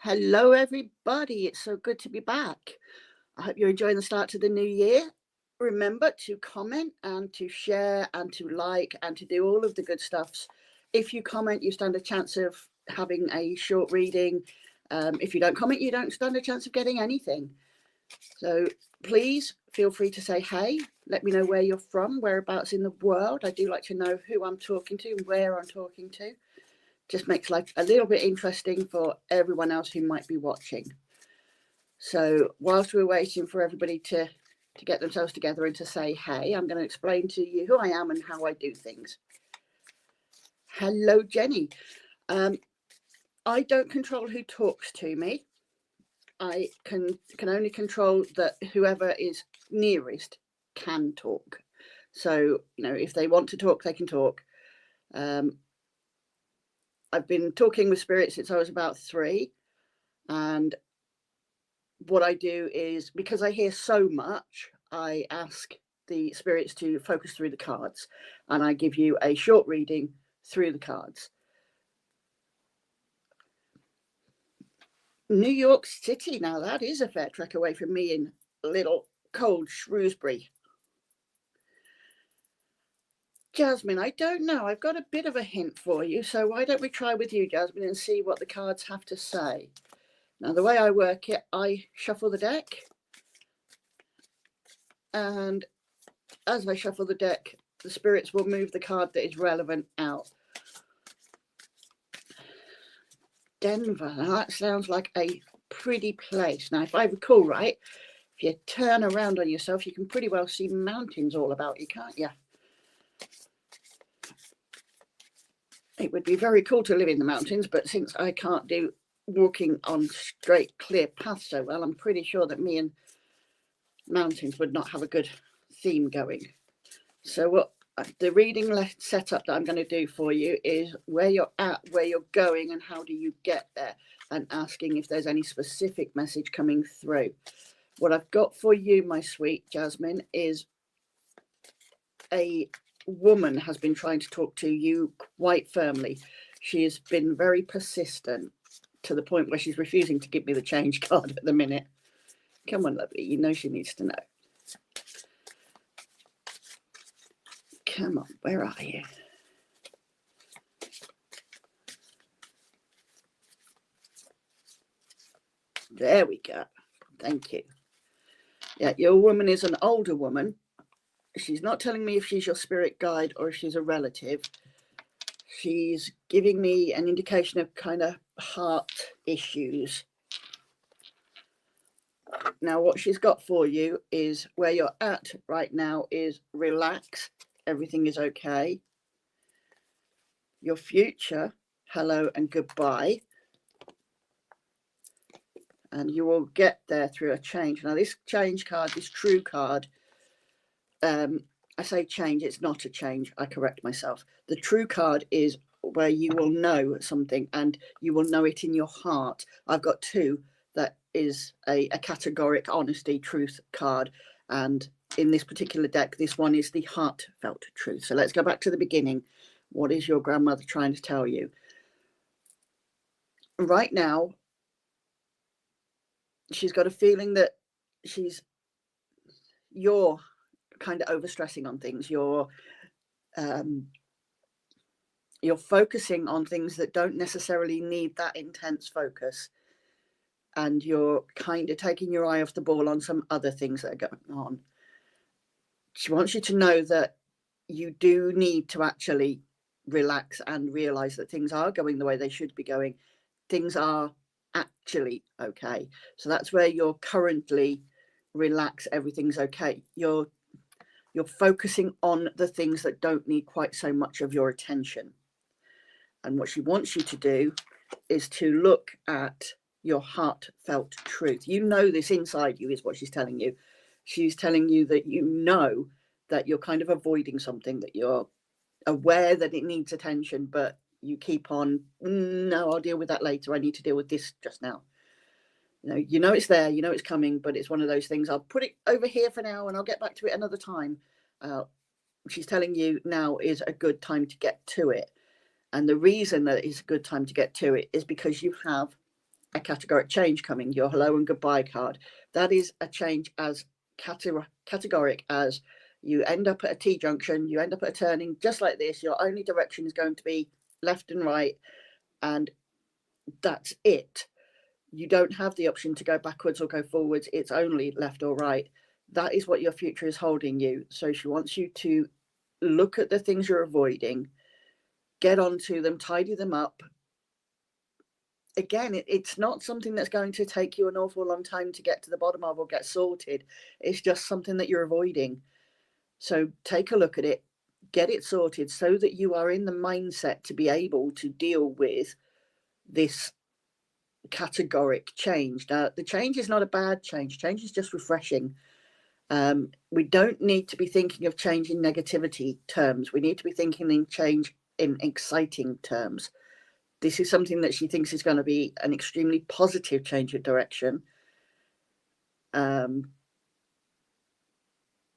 Hello, everybody. It's so good to be back. I hope you're enjoying the start to the new year. Remember to comment and to share and to like and to do all of the good stuffs. If you comment, you stand a chance of having a short reading. If you don't comment, you don't stand a chance of getting anything. So please feel free to say hey. Let me know where you're from, whereabouts in the world. I do like to know who I'm talking to and where I'm talking to. Just makes life a little bit interesting for everyone else who might be watching. So whilst we're waiting for everybody to get themselves together and to say hey, I'm going to explain to you who I am and how I do things. Hello, Jenny. I don't control who talks to me. I can only control that whoever is nearest can talk. So, if they want to talk, they can talk. I've been talking with spirits since I was about 3, and what I do is, because I hear so much, I ask the spirits to focus through the cards, and I give you a short reading through the cards. New York City, now that is a fair trek away from me in little cold Shrewsbury. Jasmine, I don't know. I've got a bit of a hint for you, so why don't we try with you, Jasmine, and see what the cards have to say. Now, the way I work it, I shuffle the deck, and as I shuffle the deck, the spirits will move the card that is relevant out. Denver, now that sounds like a pretty place. Now, if I recall right, if you turn around on yourself, you can pretty well see mountains all about you, can't you? It would be very cool to live in the mountains, but since I can't do walking on straight, clear paths so well, I'm pretty sure that me and mountains would not have a good theme going. So what the reading setup that I'm going to do for you is where you're at, where you're going, and how do you get there, and asking if there's any specific message coming through. What I've got for you, my sweet Jasmine, is a woman has been trying to talk to you quite firmly. She has been very persistent to the point where she's refusing to give me the change card at the minute. Come on, lovely, you know she needs to know. Come on, where are you? There we go. Thank you. Yeah, your woman is an older woman. She's not telling me if she's your spirit guide or if she's a relative. She's giving me an indication of kind of heart issues. Now, what she's got for you is where you're at right now is relax. Everything is okay. Your future, hello and goodbye. And you will get there through a change. Now, this change card, this true card, I say change, it's not a change. I correct myself. The true card is where you will know something and you will know it in your heart. I've got 2 that is a categoric honesty truth card. And in this particular deck, this one is the heartfelt truth. So let's go back to the beginning. What is your grandmother trying to tell you? Right now, she's got a feeling that you're kind of overstressing on things. You're focusing on things that don't necessarily need that intense focus, and you're kind of taking your eye off the ball on some other things that are going on. She wants you to know that you do need to actually relax and realize that things are going the way they should be going. Things are actually okay. So that's where you're currently. Relax, everything's okay. You're focusing on the things that don't need quite so much of your attention. And what she wants you to do is to look at your heartfelt truth. You know this inside you is what she's telling you. She's telling you that you know that you're kind of avoiding something, that you're aware that it needs attention, but you keep on, no, I'll deal with that later. I need to deal with this just now. You know it's there, you know it's coming, but it's one of those things. I'll put it over here for now and I'll get back to it another time. She's telling you now is a good time to get to it. And the reason that it's a good time to get to it is because you have a categoric change coming, your hello and goodbye card. That is a change as categoric as you end up at a T-junction, you end up at a turning just like this. Your only direction is going to be left and right, and that's it. You don't have the option to go backwards or go forwards. It's only left or right. That is what your future is holding you. So she wants you to look at the things you're avoiding, get onto them, tidy them up. Again, it's not something that's going to take you an awful long time to get to the bottom of or get sorted. It's just something that you're avoiding. So take a look at it, get it sorted so that you are in the mindset to be able to deal with this categoric change. Now, the change is not a bad change. Change is just refreshing. We don't need to be thinking of change in negativity terms. We need to be thinking in change in exciting terms. This is something that she thinks is going to be an extremely positive change of direction. And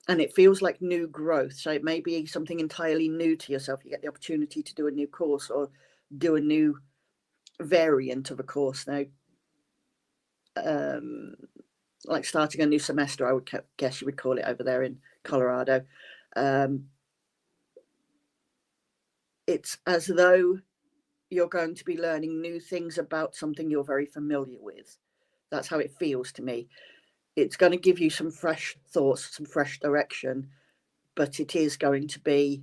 it feels like new growth. So it may be something entirely new to yourself. You get the opportunity to do a new course or do a new variant of a course. Now, like starting a new semester, I would guess you would call it over there in Colorado. It's as though you're going to be learning new things about something you're very familiar with. That's how it feels to me. It's going to give you some fresh thoughts, some fresh direction, but it is going to be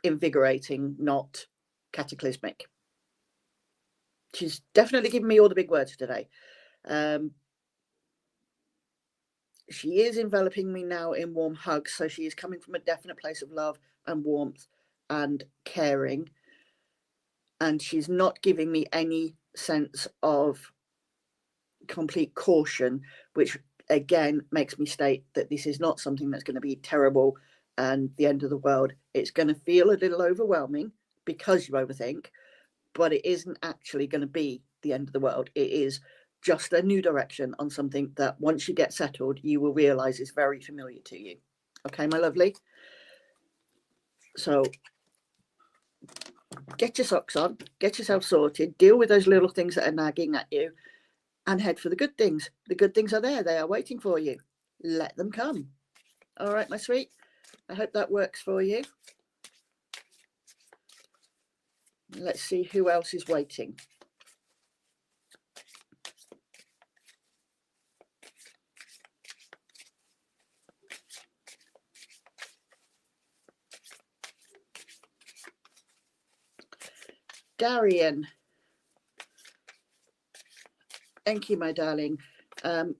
invigorating, not cataclysmic. She's definitely given me all the big words today. She is enveloping me now in warm hugs, so she is coming from a definite place of love and warmth and caring. And she's not giving me any sense of complete caution, which again makes me state that this is not something that's going to be terrible and the end of the world. It's going to feel a little overwhelming because you overthink, but it isn't actually going to be the end of the world. It is just a new direction on something that once you get settled, you will realize is very familiar to you. Okay, my lovely? So get your socks on, get yourself sorted, deal with those little things that are nagging at you, and head for the good things. The good things are there. They are waiting for you. Let them come. All right, my sweet. I hope that works for you. Let's see who else is waiting. Darian. Thank you, my darling. There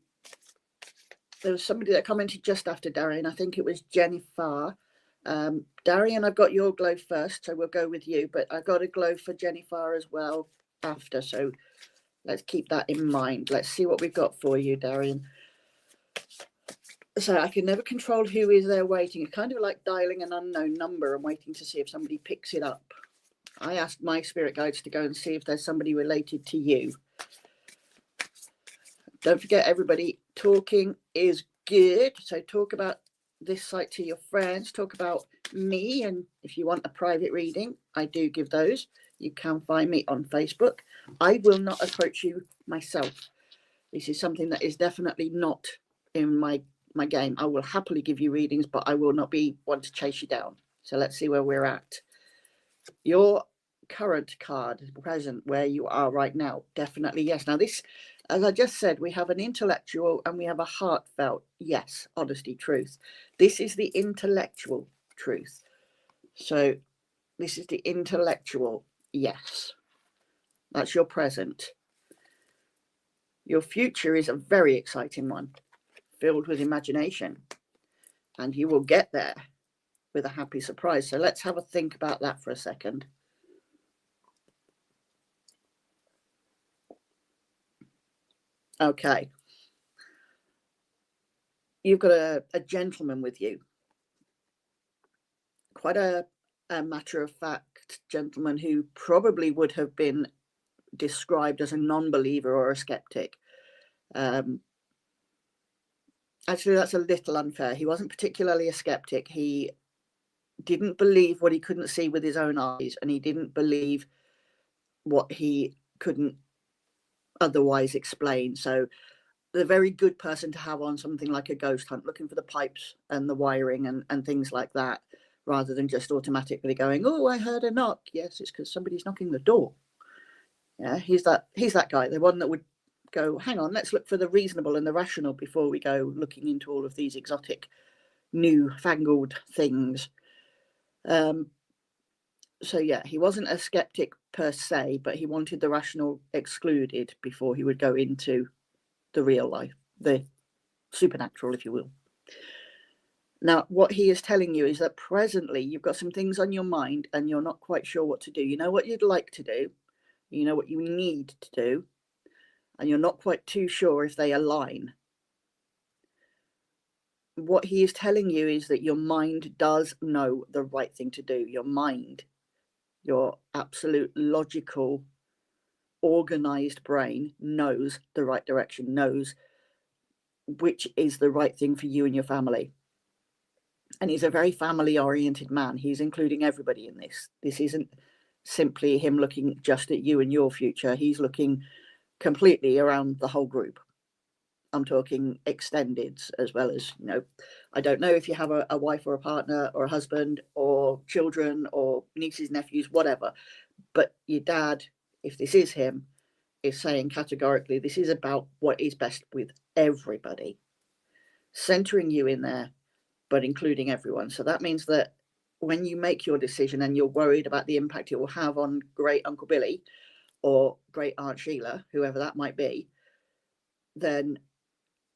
was somebody that commented just after Darian. I think it was Jennifer. Darian, I've got your glow first, so we'll go with you. But I got a glow for Jennifer as well after. So let's keep that in mind. Let's see what we've got for you, Darian. So I can never control who is there waiting. It's kind of like dialing an unknown number and waiting to see if somebody picks it up. I asked my spirit guides to go and see if there's somebody related to you. Don't forget, everybody, talking is good. So talk about this site to your friends. Talk about me. And if you want a private reading, I do give those. You can find me on Facebook. I will not approach you myself. This is something that is definitely not in my game. I will happily give you readings, but I will not be one to chase you down. So let's see where we're at. Your current card, present, where you are right now, definitely yes. Now this, as I just said, we have an intellectual and we have a heartfelt yes, honesty, truth. This is the intellectual truth. So this is the intellectual yes. That's your present. Your future is a very exciting one, filled with imagination, and you will get there with a happy surprise. So let's have a think about that for a second. Okay. You've got a gentleman with you. Quite a matter-of-fact gentleman who probably would have been described as a non-believer or a skeptic. Actually, that's a little unfair. He wasn't particularly a skeptic. He didn't believe what he couldn't see with his own eyes, and he didn't believe what he couldn't otherwise explain. So the very good person to have on something like a ghost hunt, looking for the pipes and the wiring and things like that, rather than just automatically going, oh, I heard a knock. Yes, it's because somebody's knocking the door. Yeah, he's that guy, the one that would go, hang on, let's look for the reasonable and the rational before we go looking into all of these exotic, new-fangled things. So yeah, he wasn't a skeptic per se, but he wanted the rational excluded before he would go into the real life, the supernatural, if you will. Now, what he is telling you is that presently you've got some things on your mind and you're not quite sure what to do. You know what you'd like to do, you know what you need to do, and you're not quite too sure if they align. What he is telling you is that your mind does know the right thing to do. Your mind, your absolute logical, organized brain knows the right direction, knows which is the right thing for you and your family. And he's a very family-oriented man. He's including everybody in this. This isn't simply him looking just at you and your future. He's looking completely around the whole group. I'm talking extendeds as well as, you know, I don't know if you have a wife or a partner or a husband or children or nieces, nephews, whatever, but your dad, if this is him, is saying categorically, this is about what is best with everybody, centering you in there, but including everyone. So that means that when you make your decision and you're worried about the impact it will have on great Uncle Billy or great Aunt Sheila, whoever that might be, then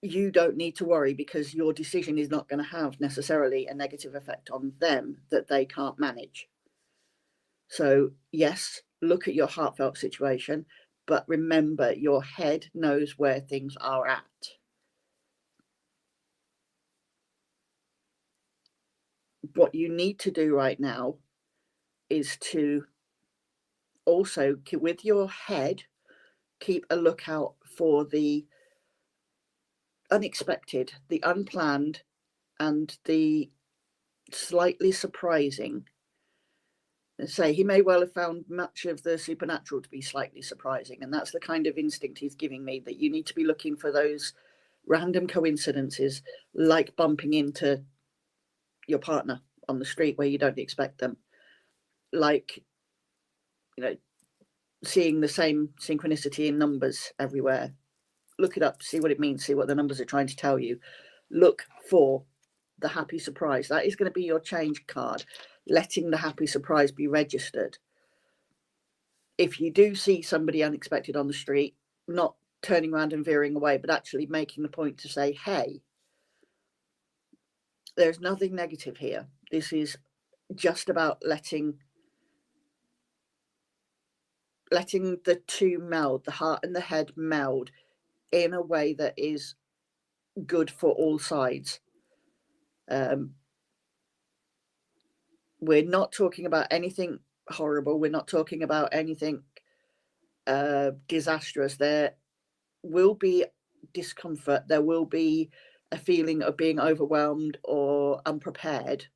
you don't need to worry, because your decision is not going to have necessarily a negative effect on them that they can't manage. So yes, look at your heartfelt situation, but remember your head knows where things are at. What you need to do right now is to also, with your head, keep a lookout for the unexpected, the unplanned, and the slightly surprising. Say he may well have found much of the supernatural to be slightly surprising, and that's the kind of instinct he's giving me, that you need to be looking for those random coincidences, like bumping into your partner on the street where you don't expect them, like, you know, seeing the same synchronicity in numbers everywhere. Look it up, see what it means, see what the numbers are trying to tell you. Look for the happy surprise. That is going to be your change card, letting the happy surprise be registered. If you do see somebody unexpected on the street, not turning around and veering away, but actually making the point to say, hey, there's nothing negative here. This is just about letting the two meld, the heart and the head meld in a way that is good for all sides. We're not talking about anything horrible. We're not talking about anything disastrous. There will be discomfort. There will be a feeling of being overwhelmed or unprepared.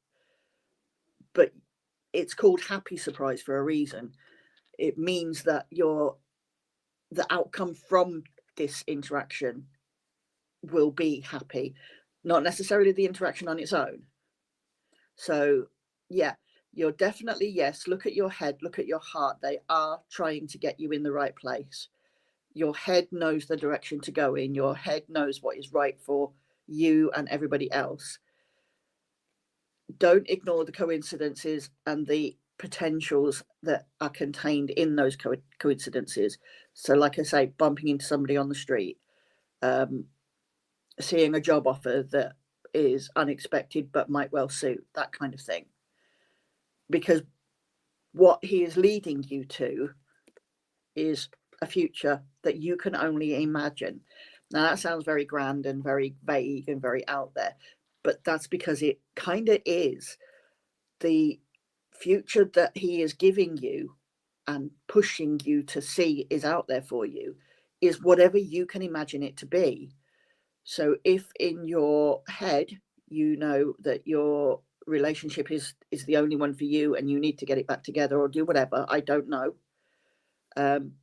But it's called happy surprise for a reason. It means that the outcome from this interaction will be happy, not necessarily the interaction on its own. So yeah, you're definitely, yes, look at your head, look at your heart. They are trying to get you in the right place. Your head knows the direction to go in. Your head knows what is right for you and everybody else. Don't ignore the coincidences and the potentials that are contained in those coincidences. So like I say, bumping into somebody on the street, seeing a job offer that is unexpected but might well suit, that kind of thing. Because what he is leading you to is a future that you can only imagine. Now that sounds very grand and very vague and very out there, but that's because it kind of is. The future that he is giving you and pushing you to see is out there for you, is whatever you can imagine it to be. So if in your head you know that your relationship is the only one for you and you need to get it back together or do whatever, I don't know,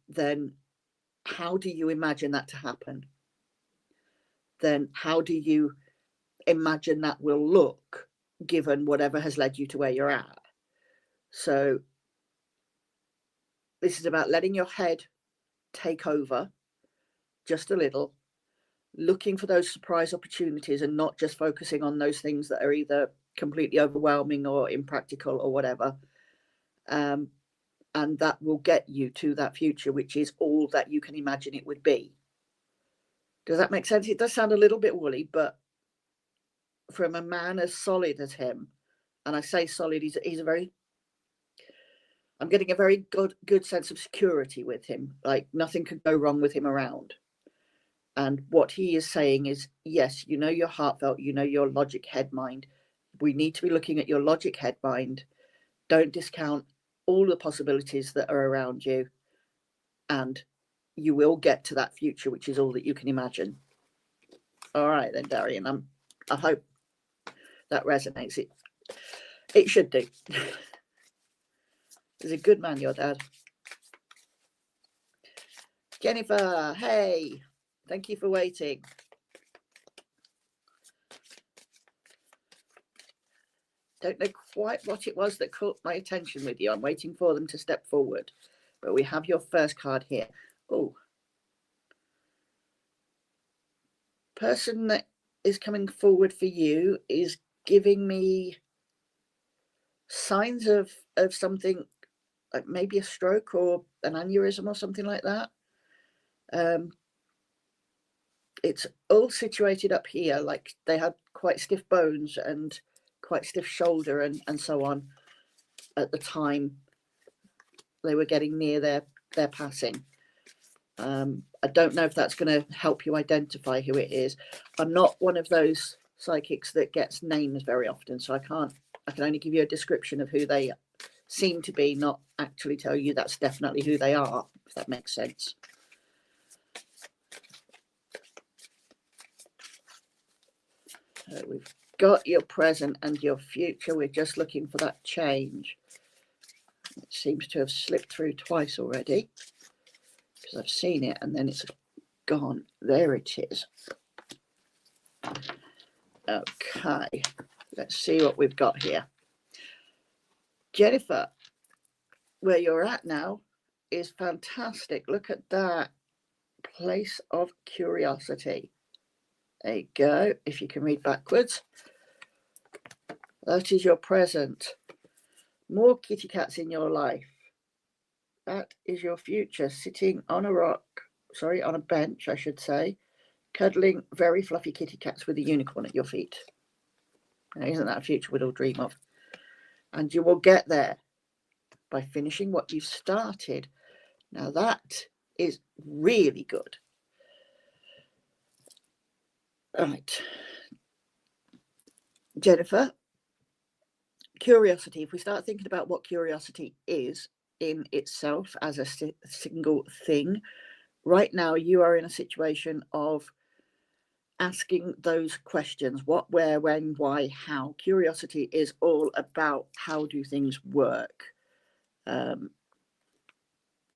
then how do you imagine that to happen? Then how do you imagine that will look given whatever has led you to where you're at? So this is about letting your head take over just a little, looking for those surprise opportunities and not just focusing on those things that are either completely overwhelming or impractical or whatever. And that will get you to that future, which is all that you can imagine it would be. Does that make sense? It does sound a little bit woolly, but from a man as solid as him, and I say solid, he's a very, I'm getting a very good sense of security with him. Like nothing could go wrong with him around. And what he is saying is, yes, you know, your heartfelt, you know, your logic head mind. We need to be looking at your logic head mind. Don't discount all the possibilities that are around you, and you will get to that future, which is all that you can imagine. All right then, Darian, I hope that resonates. It should do. He's a good man, your dad. Jennifer, hey, thank you for waiting. Don't know quite what it was that caught my attention with you. I'm waiting for them to step forward. But we have your first card here. Oh. Person that is coming forward for you is giving me signs of something like maybe a stroke or an aneurysm or something like that. It's all situated up here, like they had quite stiff bones and quite stiff shoulder and so on at the time they were getting near their passing. I don't know if that's going to help you identify who it is. I'm not one of those psychics that gets names very often, so I can only give you a description of who they seem to be, not actually tell you that's definitely who they are, if that makes sense. So we've got your present and your future. We're just looking for that change. It seems to have slipped through twice already, because I've seen it and then it's gone. There it is. Okay, let's see what we've got here. Jennifer, where you're at now is fantastic. Look at that. Place of curiosity. There you go. If you can read backwards. That is your present. More kitty cats in your life. That is your future. Sitting on a rock, sorry, on a bench, I should say, cuddling very fluffy kitty cats with a unicorn at your feet. Now, isn't that a future we'd all dream of? And you will get there by finishing what you've started. Now that is really good. All right. Jennifer, curiosity. If we start thinking about what curiosity is in itself as a single thing, right now you are in a situation of asking those questions: what, where, when, why, how. Curiosity is all about how do things work.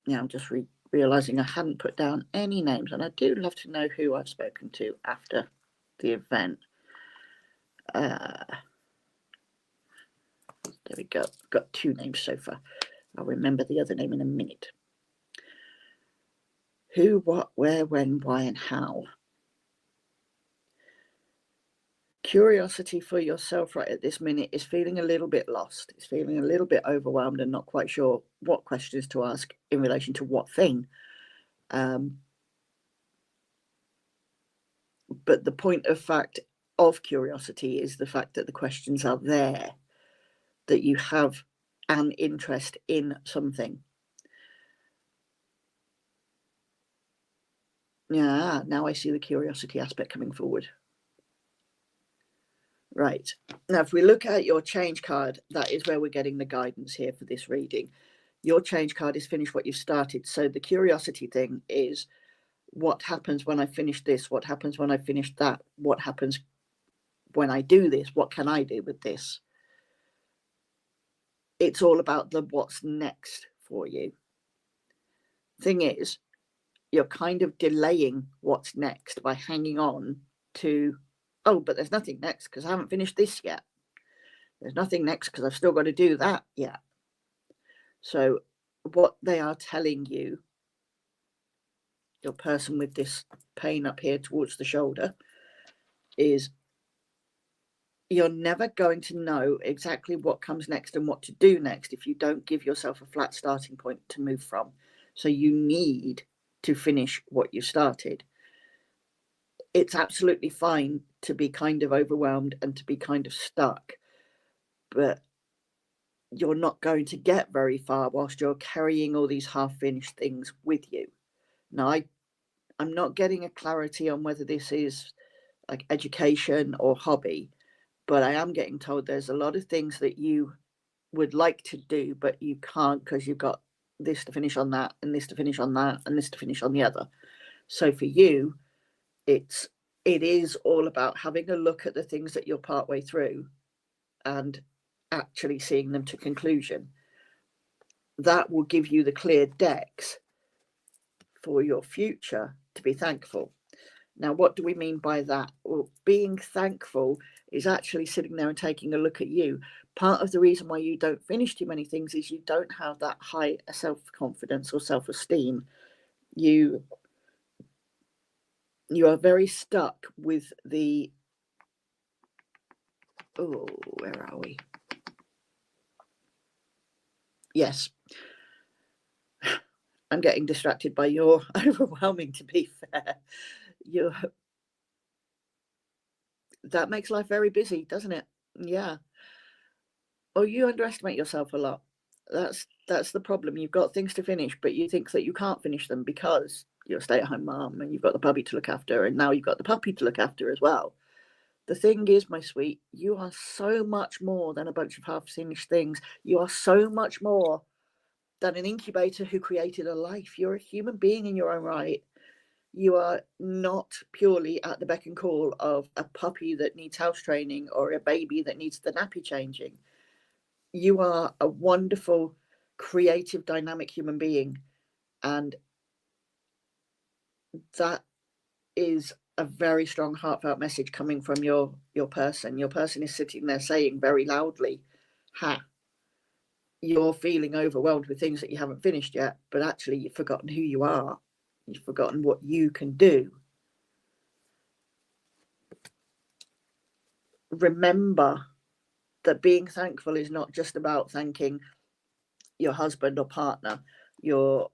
Now I'm just realizing I hadn't put down any names, and I do love to know who I've spoken to after the event. There we go. Got 2 names so far. I'll remember the other name in a minute. Who, what, where, when, why, and how. Curiosity for yourself right at this minute is feeling a little bit lost. It's feeling a little bit overwhelmed and not quite sure what questions to ask in relation to what thing. But the point of fact of curiosity is the fact that the questions are there, that you have an interest in something. Yeah, now I see the curiosity aspect coming forward. Right. Now, if we look at your change card, that is where we're getting the guidance here for this reading. Your change card is finish what you've started. So the curiosity thing is, what happens when I finish this? What happens when I finish that? What happens when I do this? What can I do with this? It's all about the what's next for you. Thing is, you're kind of delaying what's next by hanging on to, oh, but there's nothing next because I haven't finished this yet. There's nothing next because I've still got to do that yet. So what they are telling you, your person with this pain up here towards the shoulder, is you're never going to know exactly what comes next and what to do next if you don't give yourself a flat starting point to move from. So you need to finish what you started. It's absolutely fine to be kind of overwhelmed and to be kind of stuck, but you're not going to get very far whilst you're carrying all these half-finished things with you. Now, I'm not getting a clarity on whether this is like education or hobby, but I am getting told there's a lot of things that you would like to do, but you can't because you've got this to finish on that, and this to finish on that, and this to finish on the other. So for you, it is all about having a look at the things that you're partway through and actually seeing them to conclusion. That will give you the clear decks for your future to be thankful. Now, what do we mean by that? Well, being thankful is actually sitting there and taking a look at you. Part of the reason why you don't finish too many things is you don't have that high self-confidence or self-esteem. You are very stuck with the, oh, where are we? Yes. I'm getting distracted by your overwhelming, to be fair. That makes life very busy, doesn't it? Yeah. Oh, you underestimate yourself a lot. That's the problem. You've got things to finish, but you think that you can't finish them because you're a stay-at-home mom and you've got the puppy to look after, and now you've got the puppy to look after as well. The thing is, my sweet, you are so much more than a bunch of half-finished things. You are so much more than an incubator who created a life. You're a human being in your own right. You are not purely at the beck and call of a puppy that needs house training or a baby that needs the nappy changing. You are a wonderful, creative, dynamic human being. And that is a very strong, heartfelt message coming from your person. Your person is sitting there saying very loudly, you're feeling overwhelmed with things that you haven't finished yet, but actually you've forgotten who you are. You've forgotten what you can do. Remember that being thankful is not just about thanking your husband or partner, your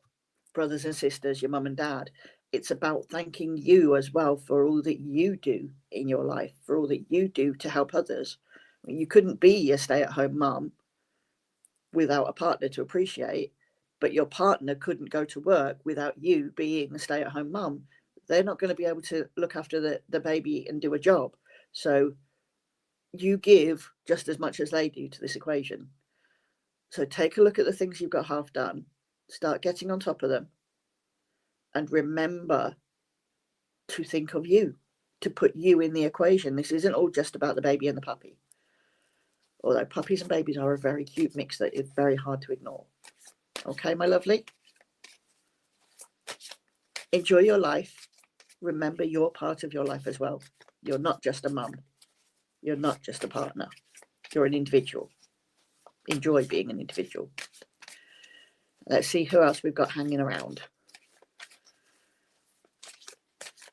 brothers and sisters, your mum and dad. It's about thanking you as well for all that you do in your life, for all that you do to help others. I mean, you couldn't be a stay-at-home mum without a partner to appreciate, but your partner couldn't go to work without you being a stay-at-home mum. They're not going to be able to look after the baby and do a job. So you give just as much as they do to this equation. So take a look at the things you've got half done, start getting on top of them, and remember to think of you, to put you in the equation. This isn't all just about the baby and the puppy. Although puppies and babies are a very cute mix that is very hard to ignore. Okay, my lovely? Enjoy your life. Remember you're part of your life as well. You're not just a mum. You're not just a partner. You're an individual. Enjoy being an individual. Let's see who else we've got hanging around.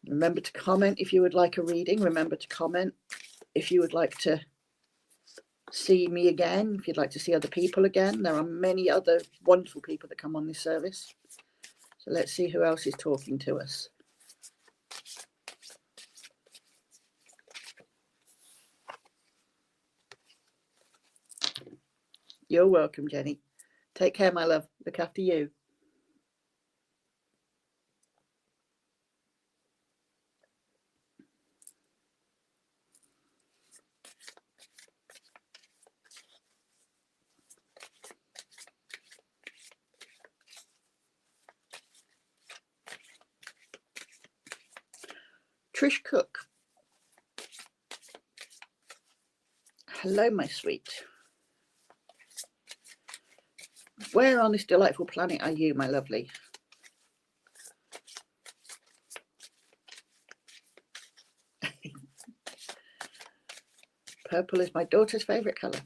Remember to comment if you would like a reading. Remember to comment if you would like to see me again, if you'd like to see other people again. There are many other wonderful people that come on this service. So let's see who else is talking to us. You're welcome, Jenny. Take care, my love. Look after you. Trish Cook. Hello, my sweet. Where on this delightful planet are you, my lovely? Purple is my daughter's favourite colour.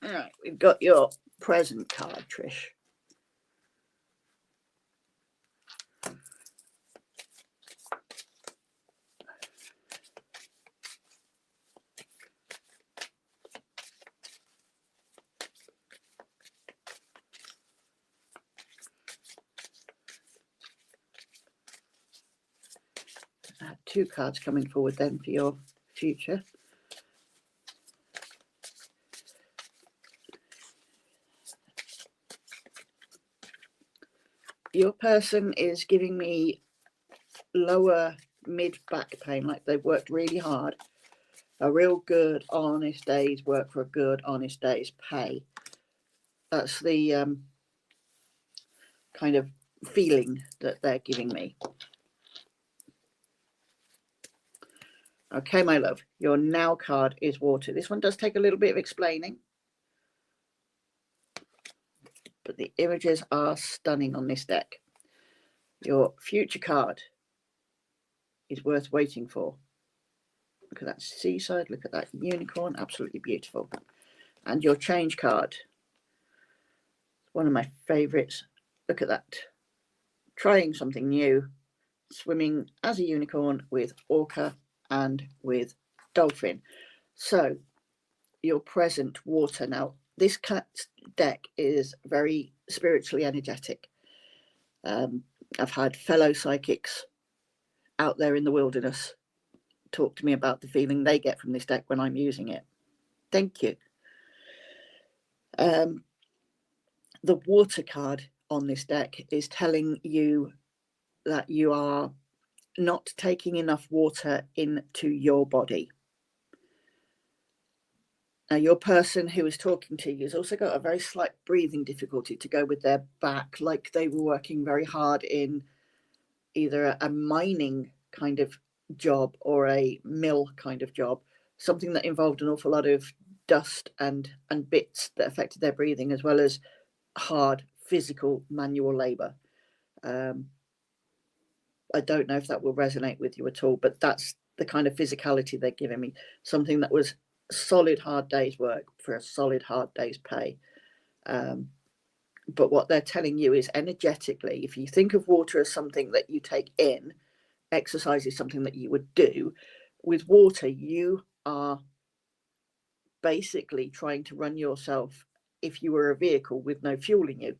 All right, we've got your present card, Trish. I have 2 cards coming forward then for your future. Your person is giving me lower mid back pain, like they've worked really hard. A real good, honest day's work for a good, honest day's pay. That's the kind of feeling that they're giving me. Okay, my love, your now card is water. This one does take a little bit of explaining, but the images are stunning on this deck. Your future card is worth waiting for. Look at that seaside, look at that unicorn, absolutely beautiful. And your change card, one of my favorites. Look at that, trying something new, swimming as a unicorn with orca and with dolphin. So your present water. Now this deck is very spiritually energetic. I've had fellow psychics out there in the wilderness talk to me about the feeling they get from this deck when I'm using it. Thank you. The water card on this deck is telling you that you are not taking enough water into your body. Now, your person who is talking to you has also got a very slight breathing difficulty to go with their back, like they were working very hard in either a mining kind of job or a mill kind of job, something that involved an awful lot of dust and bits that affected their breathing, as well as hard physical manual labor. I don't know if that will resonate with you at all, but that's the kind of physicality they're giving me, something that was solid hard day's work for a solid hard day's pay. But what they're telling you is energetically, if you think of water as something that you take in, exercise is something that you would do. With water, you are basically trying to run yourself if you were a vehicle with no fuel in you.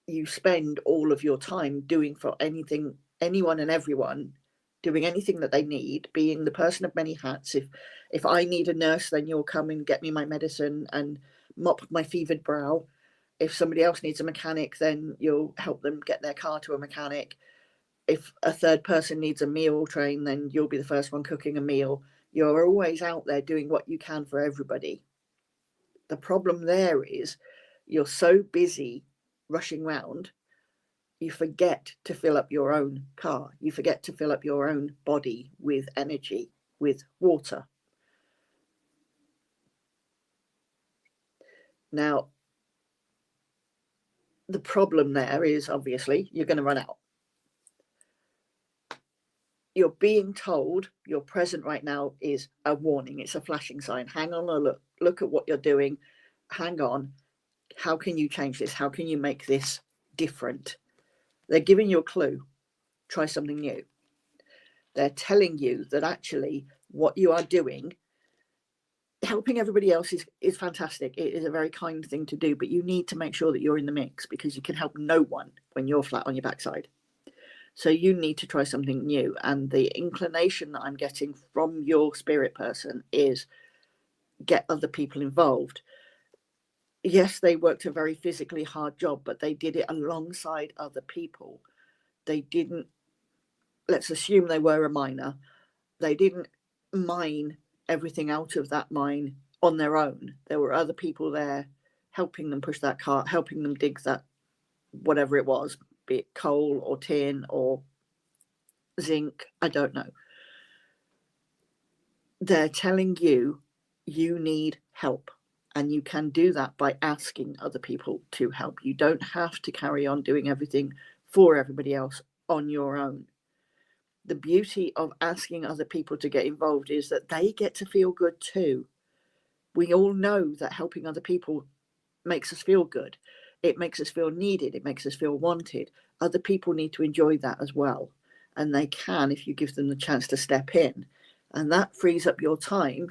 You spend all of your time doing for anything, anyone and everyone, doing anything that they need, being the person of many hats. If I need a nurse, then you'll come and get me my medicine and mop my fevered brow. If somebody else needs a mechanic, then you'll help them get their car to a mechanic. If a third person needs a meal train, then you'll be the first one cooking a meal. You're always out there doing what you can for everybody. The problem there is you're so busy rushing round, you forget to fill up your own car. You forget to fill up your own body with energy, with water. Now, the problem there is obviously you're going to run out. You're being told your present right now is a warning. It's a flashing sign. Hang on a look at what you're doing. Hang on. How can you change this? How can you make this different? They're giving you a clue. Try something new. They're telling you that actually what you are doing, helping everybody else is fantastic. It is a very kind thing to do, but you need to make sure that you're in the mix, because you can help no one when you're flat on your backside. So you need to try something new. And the inclination that I'm getting from your spirit person is get other people involved. Yes, they worked a very physically hard job, but they did it alongside other people. They didn't, let's assume they were a miner. They didn't mine everything out of that mine on their own. There were other people there helping them push that cart, helping them dig that, whatever it was, be it coal or tin or zinc, I don't know. They're telling you you need help, and you can do that by asking other people to help. You don't have to carry on doing everything for everybody else on your own. The beauty of asking other people to get involved is that they get to feel good too. We all know that helping other people makes us feel good. It makes us feel needed. It makes us feel wanted. Other people need to enjoy that as well. And they can if you give them the chance to step in. And that frees up your time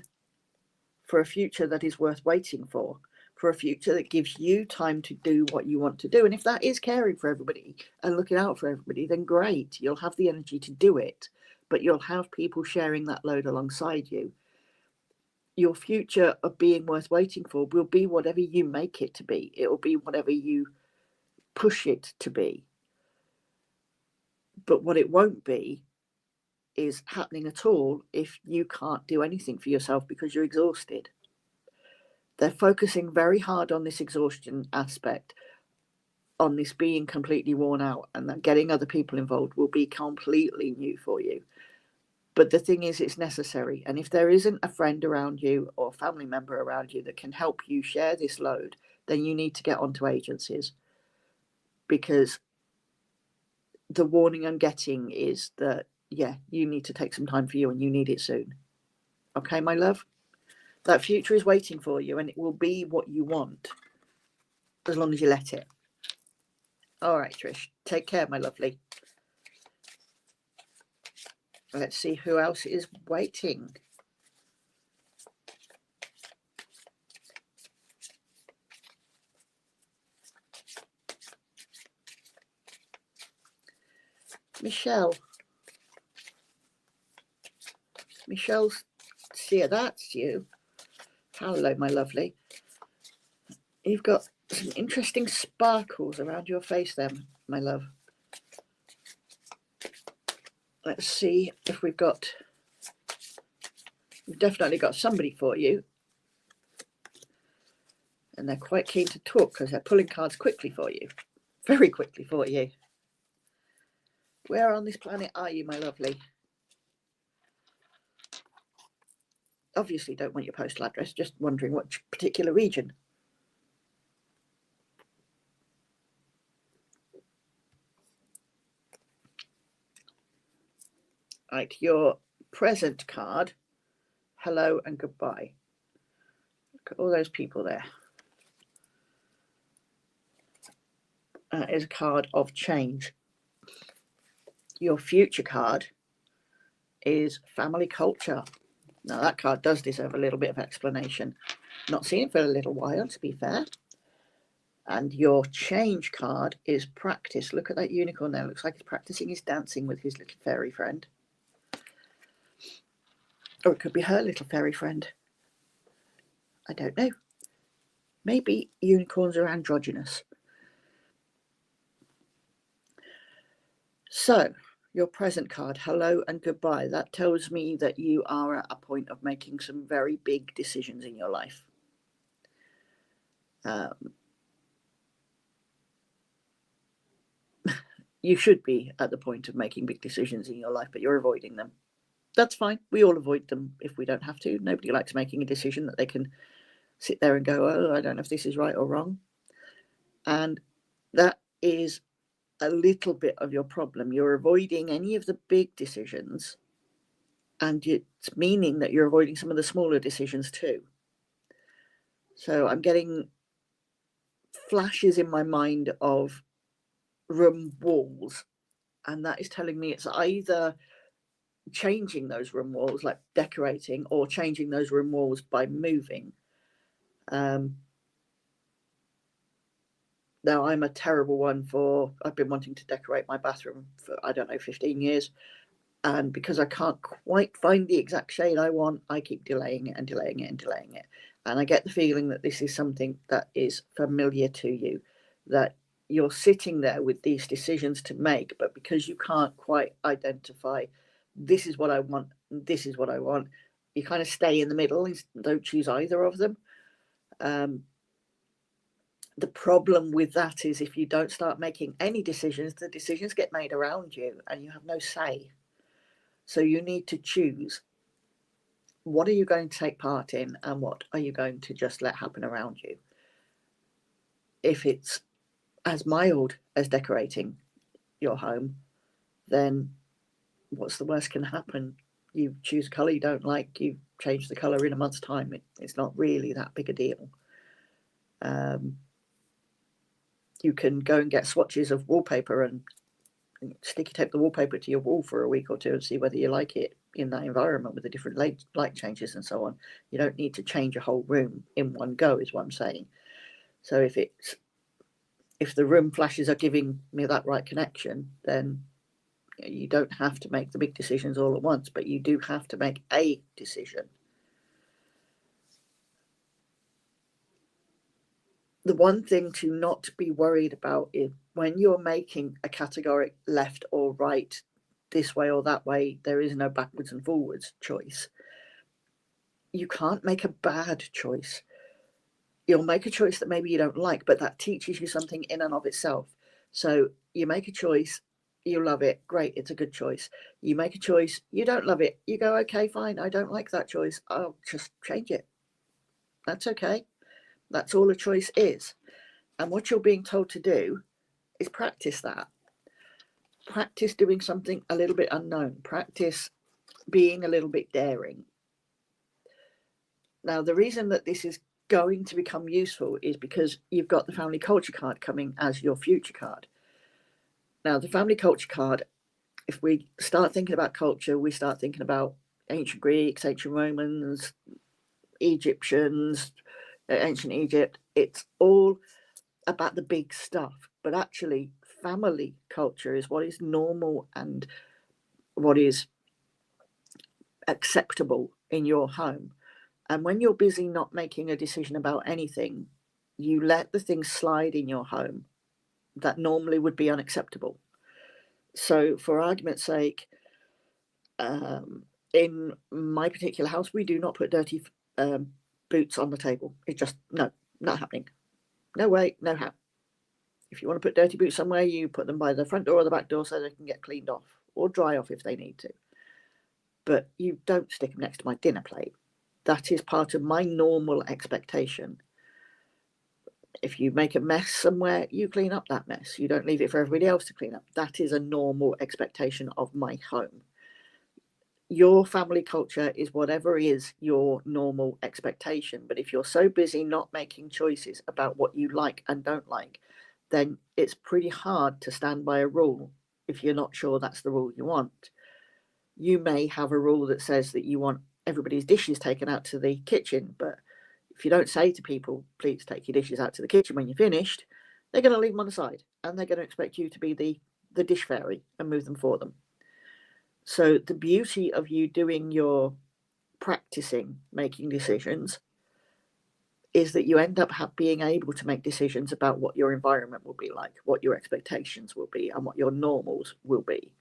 for a future that is worth waiting for a future that gives you time to do what you want to do. And if that is caring for everybody and looking out for everybody, then great. You'll have the energy to do it, but you'll have people sharing that load alongside you. Your future of being worth waiting for will be whatever you make it to be. It will be whatever you push it to be. But what it won't be is happening at all if you can't do anything for yourself because you're exhausted. They're focusing very hard on this exhaustion aspect, on this being completely worn out, and that getting other people involved will be completely new for you. But the thing is, it's necessary. And if there isn't a friend around you or a family member around you that can help you share this load, then you need to get onto agencies. Because the warning I'm getting is that, yeah, you need to take some time for you and you need it soon. Okay, my love? That future is waiting for you, and it will be what you want as long as you let it. All right, Trish. Take care, my lovely. Let's see who else is waiting. Michelle. Michelle's here. That's you. Hello, my lovely. You've got some interesting sparkles around your face there, my love. Let's see if we've definitely got somebody for you. And they're quite keen to talk because they're pulling cards quickly for you. Very quickly for you. Where on this planet are you, my lovely? Obviously don't want your postal address, just wondering which particular region. Right, your present card, hello and goodbye. Look at all those people there. That is a card of change. Your future card is family culture. Now that card does deserve a little bit of explanation. Not seen it for a little while, to be fair. And your change card is practice. Look at that unicorn there. Looks like he's practicing his dancing with his little fairy friend. Or it could be her little fairy friend. I don't know. Maybe unicorns are androgynous. So, your present card, hello and goodbye. That tells me that you are at a point of making some very big decisions in your life. You should be at the point of making big decisions in your life, but you're avoiding them. That's fine. We all avoid them if we don't have to. Nobody likes making a decision that they can sit there and go, oh, I don't know if this is right or wrong. And that is a little bit of your problem. You're avoiding any of the big decisions, and it's meaning that you're avoiding some of the smaller decisions too. So I'm getting flashes in my mind of room walls, and that is telling me it's either changing those room walls, like decorating, or changing those room walls by moving. Now, I'm a terrible one I've been wanting to decorate my bathroom for, I don't know, 15 years. And because I can't quite find the exact shade I want, I keep delaying it and delaying it and delaying it. And I get the feeling that this is something that is familiar to you, that you're sitting there with these decisions to make, but because you can't quite identify, this is what I want, this is what I want, you kind of stay in the middle and don't choose either of them. The problem with that is if you don't start making any decisions, the decisions get made around you and you have no say. So you need to choose, what are you going to take part in and what are you going to just let happen around you? If it's as mild as decorating your home, then what's the worst can happen? You choose a colour you don't like, you change the colour in a month's time. It's not really that big a deal. You can go and get swatches of wallpaper and sticky tape the wallpaper to your wall for a week or two and see whether you like it in that environment with the different light changes and so on. You don't need to change a whole room in one go, is what I'm saying. So if the room flashes are giving me that right connection, then you don't have to make the big decisions all at once, but you do have to make a decision. The one thing to not be worried about is when you're making a categoric left or right, this way or that way, there is no backwards and forwards choice. You can't make a bad choice. You'll make a choice that maybe you don't like, but that teaches you something in and of itself. So you make a choice, you love it, great, it's a good choice. You make a choice, you don't love it, you go, okay, fine, I don't like that choice, I'll just change it. That's okay. That's all a choice is. And what you're being told to do is practice that. Practice doing something a little bit unknown. Practice being a little bit daring. Now, the reason that this is going to become useful is because you've got the family culture card coming as your future card. Now, the family culture card, if we start thinking about culture, we start thinking about ancient Greeks, ancient Romans, Egyptians, ancient Egypt. It's all about the big stuff, but actually family culture is what is normal and what is acceptable in your home. And when you're busy not making a decision about anything, you let the things slide in your home that normally would be unacceptable. So for argument's sake, in my particular house, we do not put dirty boots on the table. It's just, no, not happening. No way, no how. If you want to put dirty boots somewhere, you put them by the front door or the back door so they can get cleaned off or dry off if they need to. But you don't stick them next to my dinner plate. That is part of my normal expectation. If you make a mess somewhere, you clean up that mess. You don't leave it for everybody else to clean up. That is a normal expectation of my home. Your family culture is whatever is your normal expectation. But if you're so busy not making choices about what you like and don't like, then it's pretty hard to stand by a rule if you're not sure that's the rule you want. You may have a rule that says that you want everybody's dishes taken out to the kitchen, but if you don't say to people, please take your dishes out to the kitchen when you're finished, they're going to leave them on the side and they're going to expect you to be the dish fairy and move them for them. So the beauty of you doing your practicing making decisions is that you end up being able to make decisions about what your environment will be like, what your expectations will be, and what your normals will be.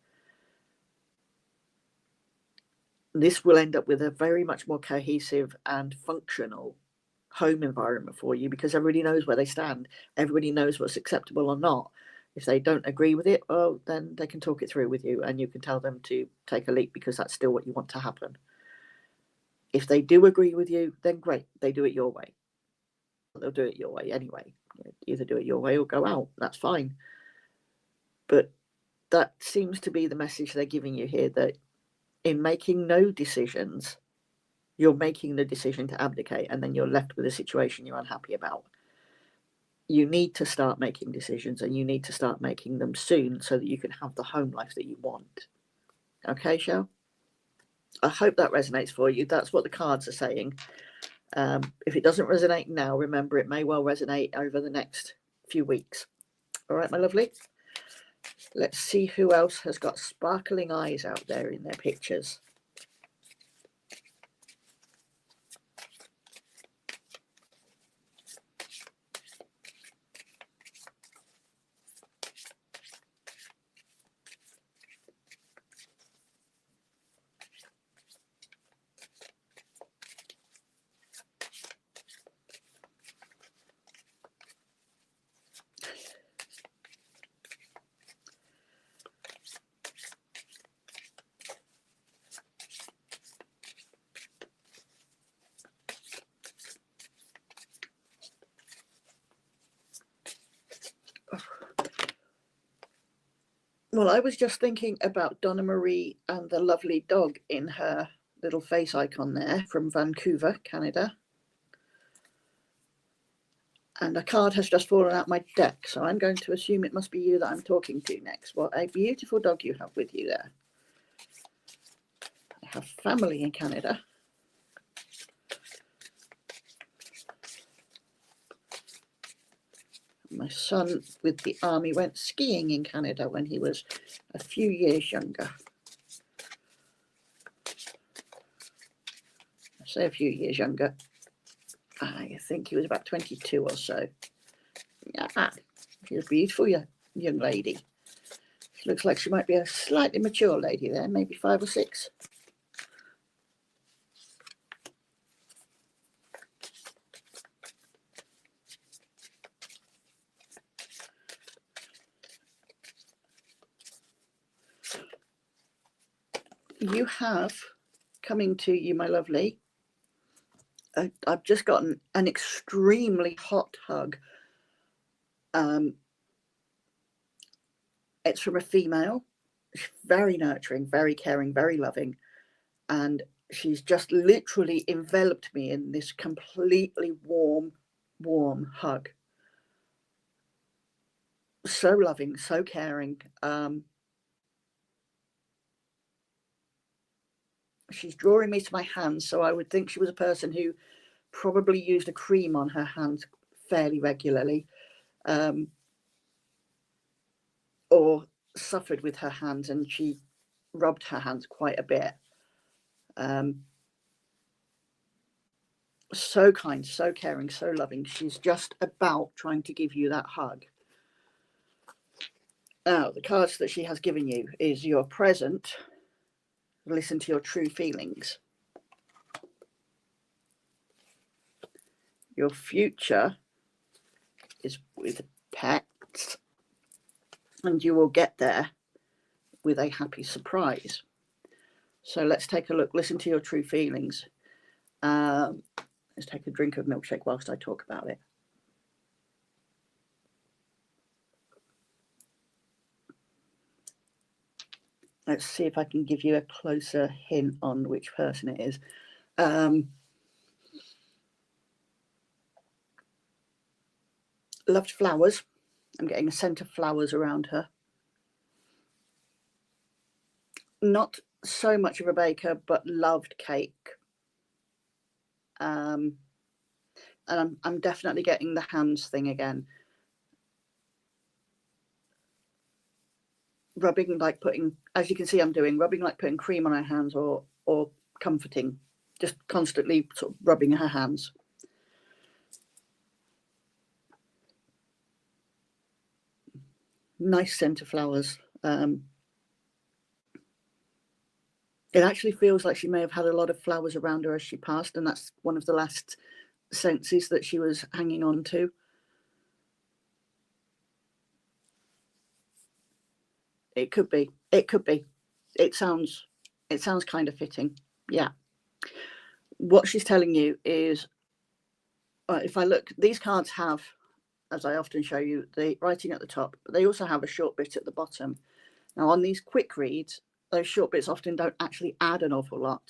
This will end up with a very much more cohesive and functional home environment for you because everybody knows where they stand. Everybody knows what's acceptable or not. If they don't agree with it, well, then they can talk it through with you and you can tell them to take a leap because that's still what you want to happen. If they do agree with you, then great, they do it your way. They'll do it your way anyway. Either do it your way or go out, that's fine. But that seems to be the message they're giving you here, that in making no decisions, you're making the decision to abdicate and then you're left with a situation you're unhappy about. You need to start making decisions and you need to start making them soon so that you can have the home life that you want. Okay, Shell? I hope that resonates for you. That's what the cards are saying. If it doesn't resonate now, remember it may well resonate over the next few weeks. All right, my lovely. Let's see who else has got sparkling eyes out there in their pictures. Well, I was just thinking about Donna Marie and the lovely dog in her little face icon there from Vancouver, Canada. And a card has just fallen out my deck, so I'm going to assume it must be you that I'm talking to next. What a beautiful dog you have with you there. I have family in Canada. My son with the army went skiing in Canada when he was a few years younger. I say a few years younger. I think he was about 22 or so. Yeah, she's a beautiful young lady. She looks like she might be a slightly mature lady there, maybe 5 or 6. You have coming to you, my lovely, I've just gotten an extremely hot hug. It's from a female. She's very nurturing, very caring, very loving, and she's just literally enveloped me in this completely warm hug. So loving, so caring. She's drawing me to my hands, so I would think she was a person who probably used a cream on her hands fairly regularly, or suffered with her hands, and she rubbed her hands quite a bit. So kind, so caring, so loving. She's just about trying to give you that hug. Now, the cards that she has given you is your present. Listen to your true feelings. Your future is with pets, and you will get there with a happy surprise. So let's take a look. Listen to your true feelings. Let's take a drink of milkshake whilst I talk about it. Let's see if I can give you a closer hint on which person it is. Loved flowers. I'm getting a scent of flowers around her. Not so much of a baker, but loved cake. And I'm definitely getting the hands thing again. Rubbing like putting, as you can see I'm doing, rubbing like putting cream on her hands, or comforting, just constantly sort of rubbing her hands. Nice scent of flowers. It actually feels like she may have had a lot of flowers around her as she passed, and that's one of the last senses that she was hanging on to. It could be. It could be. It sounds kind of fitting. Yeah. What she's telling you is, if I look, these cards have, as I often show you, the writing at the top, but they also have a short bit at the bottom. Now, on these quick reads, those short bits often don't actually add an awful lot.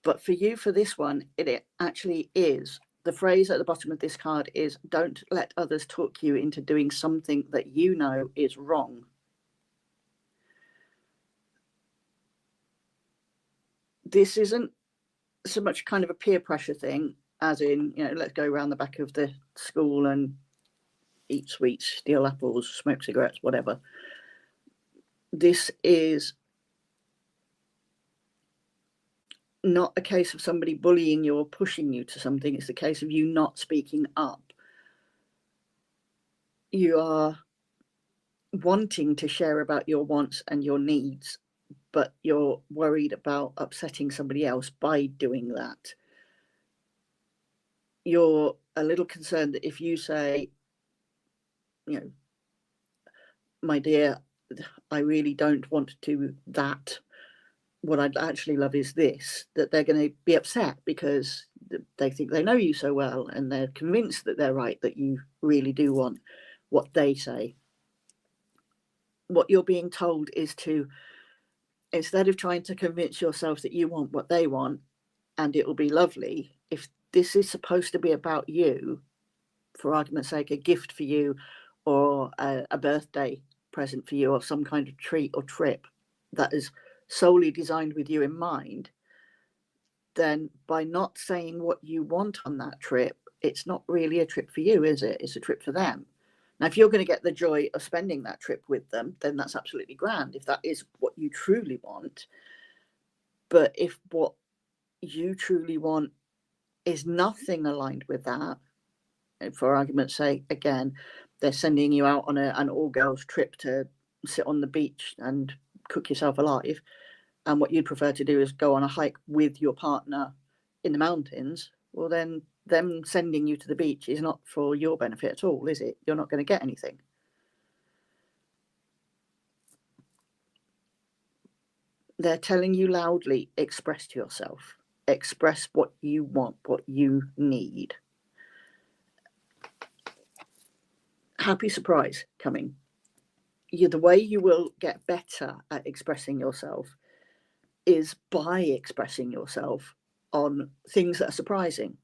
But for you, for this one, it actually is. The phrase at the bottom of this card is, don't let others talk you into doing something that you know is wrong. This isn't so much kind of a peer pressure thing, as in, you know, let's go around the back of the school and eat sweets, steal apples, smoke cigarettes, whatever. This is not a case of somebody bullying you or pushing you to something. It's a case of you not speaking up. You are wanting to share about your wants and your needs, but you're worried about upsetting somebody else by doing that. You're a little concerned that if you say, you know, my dear, I really don't want to do that, what I'd actually love is this, that they're going to be upset because they think they know you so well, and they're convinced that they're right, that you really do want what they say. what you're being told is to, instead of trying to convince yourself that you want what they want and it will be lovely, if this is supposed to be about you, for argument's sake, a gift for you, or a birthday present for you, or some kind of treat or trip that is solely designed with you in mind, then by not saying what you want on that trip, it's not really a trip for you, is it? It's a trip for them. Now, if you're going to get the joy of spending that trip with them, then that's absolutely grand, if that is what you truly want. But if what you truly want is nothing aligned with that, for argument's sake, again, they're sending you out on an all-girls trip to sit on the beach and cook yourself alive, and what you'd prefer to do is go on a hike with your partner in the mountains, well, then them sending you to the beach is not for your benefit at all, is it? You're not going to get anything. They're telling you loudly, express to yourself. Express what you want, what you need. Happy surprise coming. The way you will get better at expressing yourself is by expressing yourself on things that are surprising.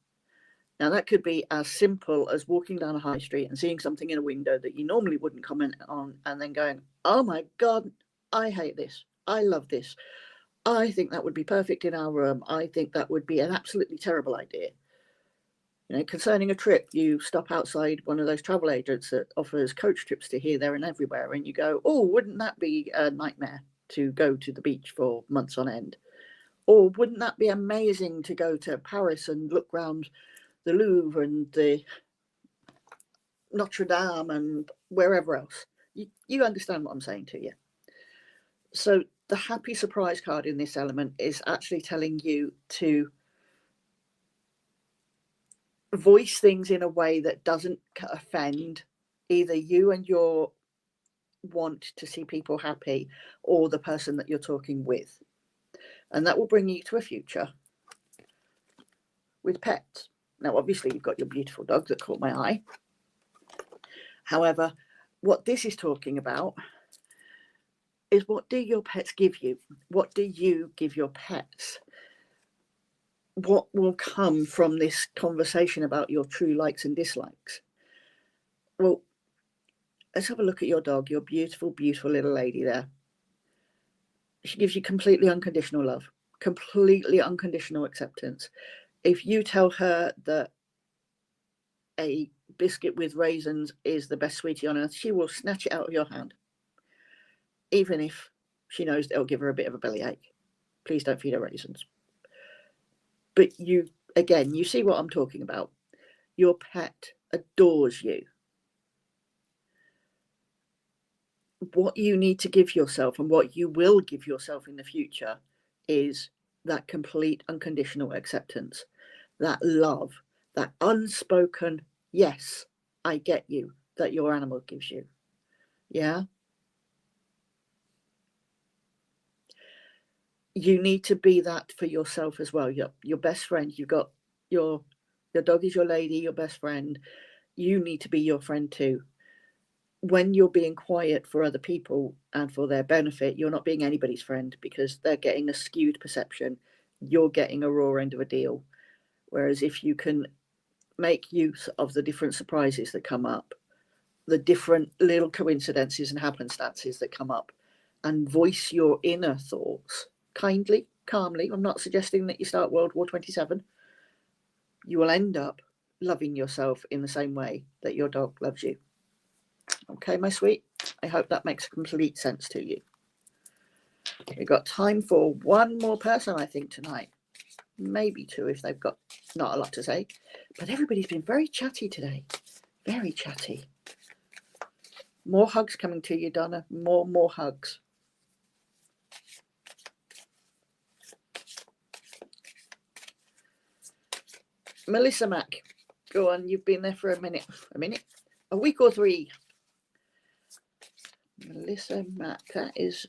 Now, that could be as simple as walking down a high street and seeing something in a window that you normally wouldn't comment on, and then going, oh my God, I hate this. I love this. I think that would be perfect in our room. I think that would be an absolutely terrible idea. Concerning a trip, you stop outside one of those travel agents that offers coach trips to here, there, and everywhere, and you go, oh, wouldn't that be a nightmare to go to the beach for months on end? Or wouldn't that be amazing to go to Paris and look around the Louvre and the Notre Dame and wherever else? You understand what I'm saying to you. So the happy surprise card in this element is actually telling you to voice things in a way that doesn't offend either you and your want to see people happy, or the person that you're talking with. And that will bring you to a future with pets. Now, obviously, you've got your beautiful dog that caught my eye. However, what this is talking about is, what do your pets give you? What do you give your pets? What will come from this conversation about your true likes and dislikes? Well, let's have a look at your dog, your beautiful, beautiful little lady there. She gives you completely unconditional love, completely unconditional acceptance. If you tell her that a biscuit with raisins is the best sweetie on earth, she will snatch it out of your hand, even if she knows it'll give her a bit of a bellyache. Please don't feed her raisins. But you see what I'm talking about. Your pet adores you. What you need to give yourself, and what you will give yourself in the future, is that complete unconditional acceptance, that love, that unspoken, yes, I get you, that your animal gives you. Yeah? You need to be that for yourself as well. Your best friend, you've got your dog is your lady, your best friend. You need to be your friend too. When you're being quiet for other people and for their benefit, you're not being anybody's friend, because they're getting a skewed perception. You're getting a raw end of a deal. Whereas if you can make use of the different surprises that come up, the different little coincidences and happenstances that come up, and voice your inner thoughts kindly, calmly. I'm not suggesting that you start World War 27. You will end up loving yourself in the same way that your dog loves you. Okay, my sweet, I hope that makes complete sense to you. We've got time for one more person, I think, tonight. Maybe two if they've got not a lot to say. But everybody's been very chatty today. Very chatty. More hugs coming to you, Donna. More hugs. Melissa Mack, go on. You've been there for a week or three. Melissa Mack, is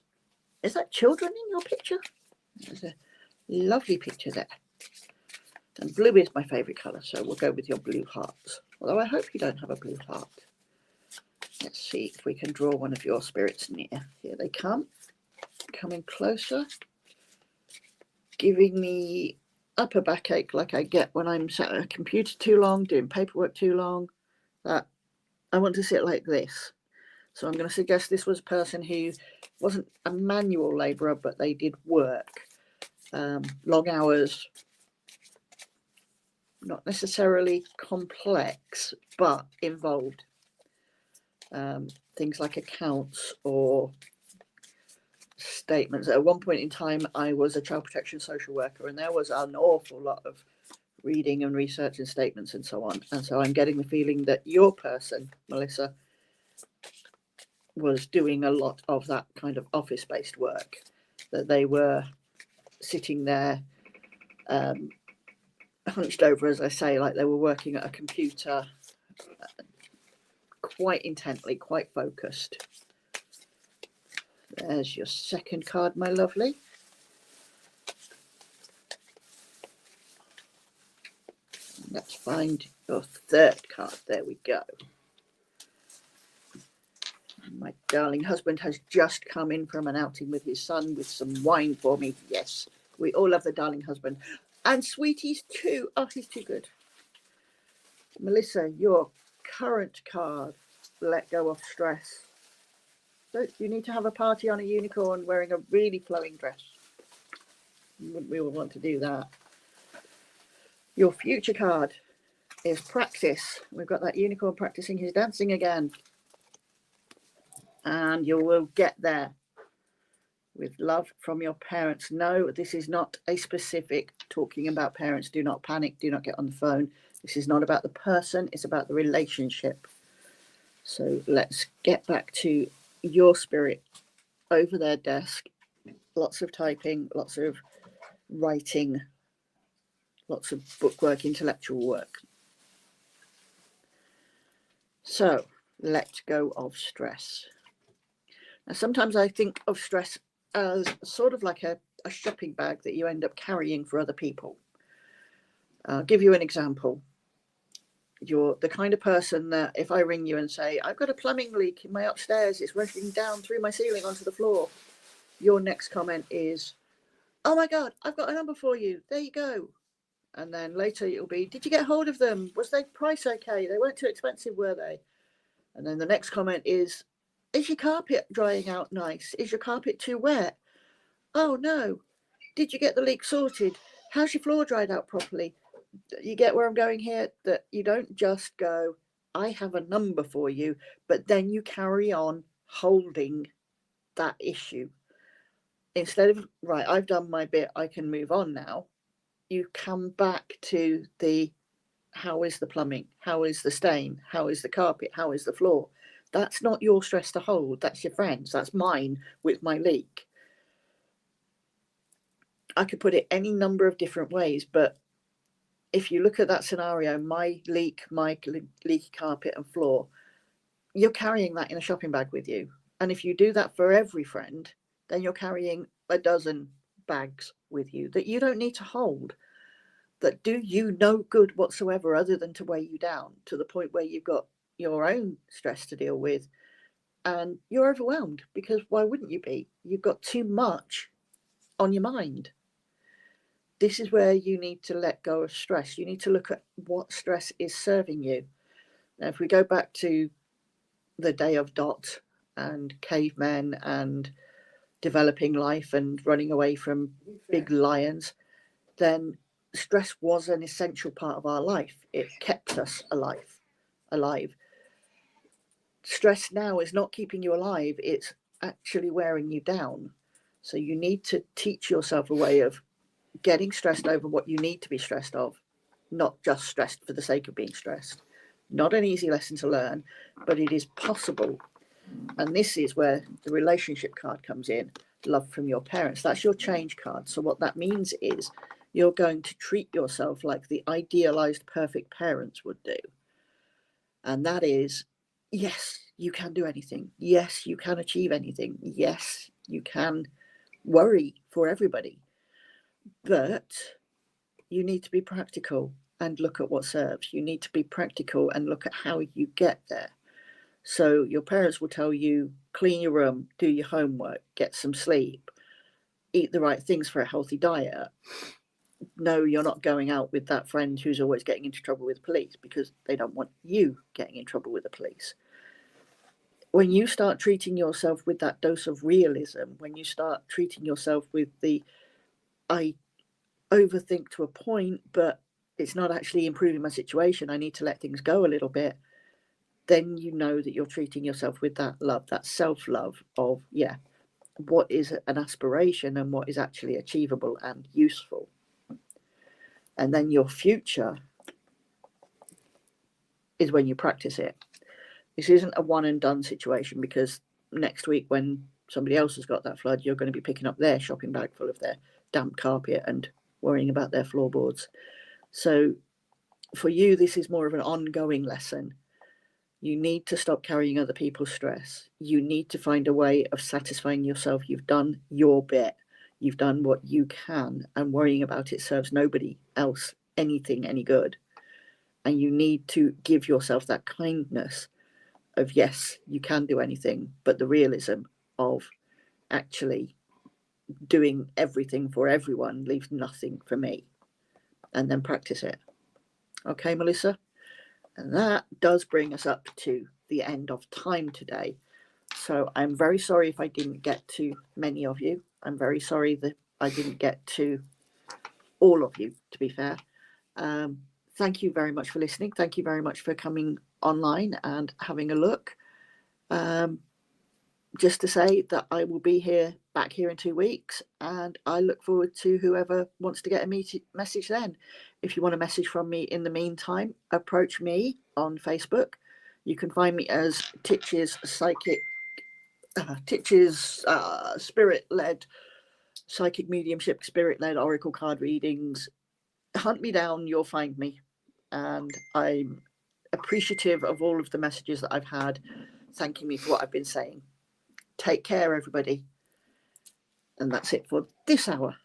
that children in your picture? There's a lovely picture there. And blue is my favourite colour, so we'll go with your blue hearts. Although I hope you don't have a blue heart. Let's see if we can draw one of your spirits near. Here they come, coming closer, giving me upper backache like I get when I'm sat at a computer too long, doing paperwork too long. That I want to sit like this. So I'm going to suggest this was a person who wasn't a manual labourer, but they did work, long hours, not necessarily complex, but involved. Things like accounts or statements. At one point in time, I was a child protection social worker, and there was an awful lot of reading and research and statements and so on. And so I'm getting the feeling that your person, Melissa, was doing a lot of that kind of office-based work, that they were sitting there hunched over, as I say, like they were working at a computer, quite intently, quite focused. There's your second card, my lovely. Let's find your third card. There we go. My darling husband has just come in from an outing with his son with some wine for me. Yes, we all love the darling husband. And sweeties too. Oh, he's too good. Melissa, your current card, let go of stress. So you need to have a party on a unicorn wearing a really flowing dress. Wouldn't we all want to do that? Your future card is practice. We've got that unicorn practicing his dancing again. And you will get there with love from your parents. No, this is not a specific talking about parents. Do not panic. Do not get on the phone. This is not about the person. It's about the relationship. So let's get back to your spirit over their desk. Lots of typing, lots of writing, lots of bookwork, intellectual work. So let go of stress. Now, sometimes I think of stress as sort of like a shopping bag that you end up carrying for other people. I'll give you an example. You're the kind of person that if I ring you and say, I've got a plumbing leak in my upstairs, it's rushing down through my ceiling onto the floor, your next comment is, oh my God, I've got a number for you. There you go. And then later it'll be, did you get hold of them? Was their price okay? They weren't too expensive, were they? And then the next comment is your carpet drying out nice? Is your carpet too wet? Oh no. Did you get the leak sorted? How's your floor dried out properly? You get where I'm going here? That you don't just go, I have a number for you, but then you carry on holding that issue. Instead of, right, I've done my bit, I can move on now. You come back to the, how is the plumbing? How is the stain? How is the carpet? How is the floor? That's not your stress to hold. That's your friend's. That's mine with my leak. I could put it any number of different ways, but if you look at that scenario, my leak, my leaky carpet and floor, you're carrying that in a shopping bag with you. And if you do that for every friend, then you're carrying a dozen bags with you that you don't need to hold, that do you no good whatsoever other than to weigh you down to the point where you've got your own stress to deal with and you're overwhelmed, because why wouldn't you be? You've got too much on your mind. This is where you need to let go of stress. You need to look at what stress is serving you. Now, if we go back to the day of Dot and cavemen and developing life and running away from big lions, then stress was an essential part of our life. It kept us alive. Stress now is not keeping you alive, it's actually wearing you down. So you need to teach yourself a way of getting stressed over what you need to be stressed of, not just stressed for the sake of being stressed. Not an easy lesson to learn, but it is possible. And this is where the relationship card comes in, love from your parents. That's your change card. So what that means is you're going to treat yourself like the idealized perfect parents would do. And that is, yes, you can do anything. Yes, you can achieve anything. Yes, you can worry for everybody. But you need to be practical and look at what serves. You need to be practical and look at how you get there. So your parents will tell you, clean your room, do your homework, get some sleep, eat the right things for a healthy diet. No, you're not going out with that friend who's always getting into trouble with the police, because they don't want you getting in trouble with the police. When you start treating yourself with that dose of realism, when you start treating yourself with the, I overthink to a point, but it's not actually improving my situation, I need to let things go a little bit, then you know that you're treating yourself with that love, that self-love of, yeah, what is an aspiration and what is actually achievable and useful. And then your future is when you practice it. This isn't a one and done situation, because next week when somebody else has got that flood, you're going to be picking up their shopping bag full of their damp carpet and worrying about their floorboards. So for you, this is more of an ongoing lesson. You need to stop carrying other people's stress. You need to find a way of satisfying yourself. You've done your bit. You've done what you can, and worrying about it serves nobody else anything any good. And you need to give yourself that kindness of, yes, you can do anything, but the realism of actually doing everything for everyone leaves nothing for me. And then practice it. Okay, Melissa? And that does bring us up to the end of time today. So I'm very sorry if I didn't get to many of you. I'm very sorry that I didn't get to all of you, to be fair. Thank you very much for listening. Thank you very much for coming online and having a look. Just to say that I will be back here in 2 weeks, and I look forward to whoever wants to get a message then. If you want a message from me in the meantime, approach me on Facebook. You can find me as Titch's spirit-led psychic mediumship, spirit-led oracle card readings. Hunt me down, you'll find me. And I'm appreciative of all of the messages that I've had thanking me for what I've been saying. Take care, everybody. And that's it for this hour.